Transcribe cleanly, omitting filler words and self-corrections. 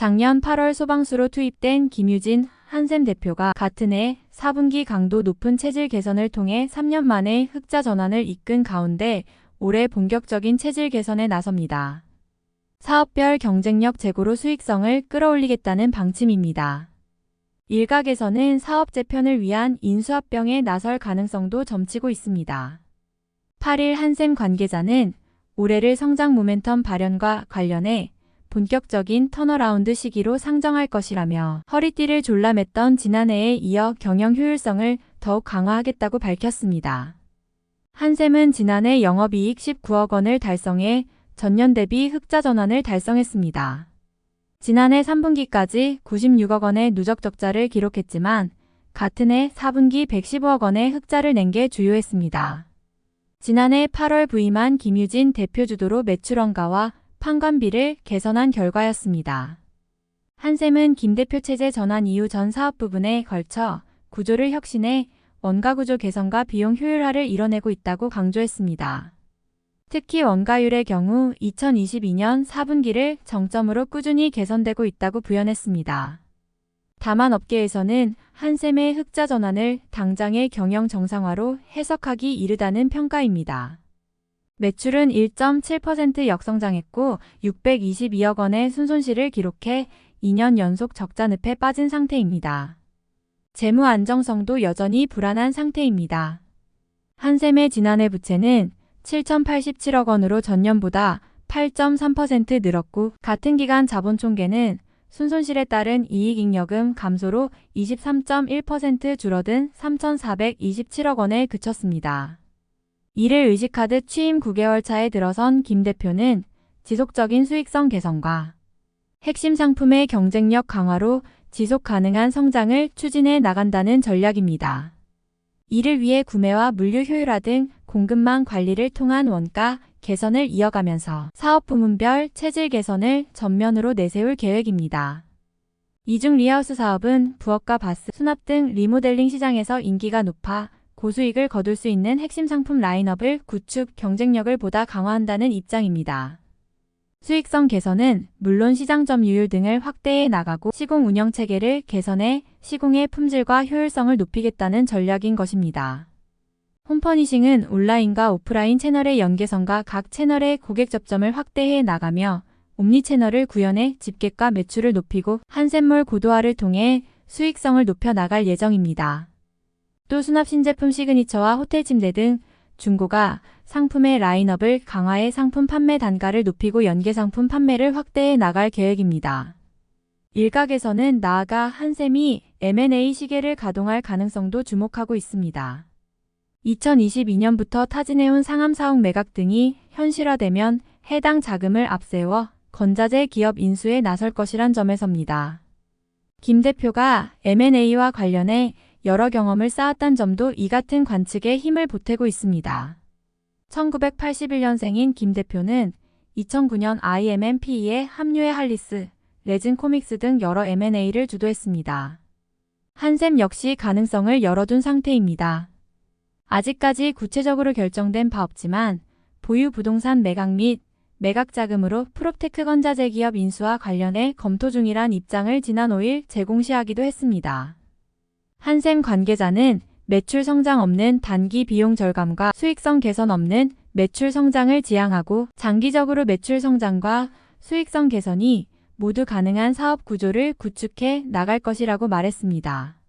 작년 8월 소방수로 투입된 김유진 한샘 대표가 같은 해 4분기 강도 높은 체질 개선을 통해 3년 만에 흑자 전환을 이끈 가운데 올해 본격적인 체질 개선에 나섭니다. 사업별 경쟁력 제고로 수익성을 끌어올리겠다는 방침입니다. 일각에서는 사업 재편을 위한 인수합병에 나설 가능성도 점치고 있습니다. 8일 한샘 관계자는 올해를 성장 모멘텀 발현과 관련해 본격적인 턴어라운드 시기로 상정할 것이라며 허리띠를 졸라맸던 지난해에 이어 경영 효율성을 더욱 강화하겠다고 밝혔습니다. 한샘은 지난해 영업이익 19억 원을 달성해 전년 대비 흑자 전환을 달성했습니다. 지난해 3분기까지 96억 원의 누적 적자를 기록했지만 같은 해 4분기 115억 원의 흑자를 낸 게 주요했습니다. 지난해 8월 부임한 김유진 대표 주도로 매출 원가와 판관비를 개선한 결과였습니다. 한샘은 김 대표 체제 전환 이후 전 사업 부분에 걸쳐 구조를 혁신해 원가 구조 개선과 비용 효율화를 이뤄내고 있다고 강조했습니다. 특히 원가율의 경우 2022년 4분기를 정점으로 꾸준히 개선되고 있다고 부연했습니다. 다만 업계에서는 한샘의 흑자 전환을 당장의 경영 정상화로 해석하기 이르다는 평가입니다. 매출은 1.7% 역성장했고 622억 원의 순손실을 기록해 2년 연속 적자 늪에 빠진 상태입니다. 재무 안정성도 여전히 불안한 상태입니다. 한샘의 지난해 부채는 7,087억 원으로 전년보다 8.3% 늘었고 같은 기간 자본총계는 순손실에 따른 이익잉여금 감소로 23.1% 줄어든 3,427억 원에 그쳤습니다. 이를 의식하듯 취임 9개월 차에 들어선 김 대표는 지속적인 수익성 개선과 핵심 상품의 경쟁력 강화로 지속 가능한 성장을 추진해 나간다는 전략입니다. 이를 위해 구매와 물류 효율화 등 공급망 관리를 통한 원가 개선을 이어가면서 사업 부문별 체질 개선을 전면으로 내세울 계획입니다. 이중 리하우스 사업은 부엌과 바스, 수납 등 리모델링 시장에서 인기가 높아 고수익을 거둘 수 있는 핵심 상품 라인업을 구축, 경쟁력을 보다 강화한다는 입장입니다. 수익성 개선은 물론 시장 점유율 등을 확대해 나가고 시공 운영 체계를 개선해 시공의 품질과 효율성을 높이겠다는 전략인 것입니다. 홈퍼니싱은 온라인과 오프라인 채널의 연계성과 각 채널의 고객 접점을 확대해 나가며 옴니 채널을 구현해 집객과 매출을 높이고 한샘몰 고도화를 통해 수익성을 높여 나갈 예정입니다. 또 수납 신제품 시그니처와 호텔 침대 등 중고가 상품의 라인업을 강화해 상품 판매 단가를 높이고 연계 상품 판매를 확대해 나갈 계획입니다. 일각에서는 나아가 한샘이 M&A 시계를 가동할 가능성도 주목하고 있습니다. 2022년부터 타진해온 상암 사옥 매각 등이 현실화되면 해당 자금을 앞세워 건자재 기업 인수에 나설 것이란 점에서입니다. 김 대표가 M&A와 관련해 여러 경험을 쌓았다는 점도 이 같은 관측에 힘을 보태고 있습니다. 1981년생인 김 대표는 2009년 IMMPE에 합류해 할리스, 레진 코믹스 등 여러 M&A를 주도했습니다. 한샘 역시 가능성을 열어둔 상태입니다. 아직까지 구체적으로 결정된 바 없지만 보유 부동산 매각 및 매각 자금으로 프롭테크 건자재 기업 인수와 관련해 검토 중이란 입장을 지난 5일 재공시하기도 했습니다. 한샘 관계자는 매출 성장 없는 단기 비용 절감과 수익성 개선 없는 매출 성장을 지향하고 장기적으로 매출 성장과 수익성 개선이 모두 가능한 사업 구조를 구축해 나갈 것이라고 말했습니다.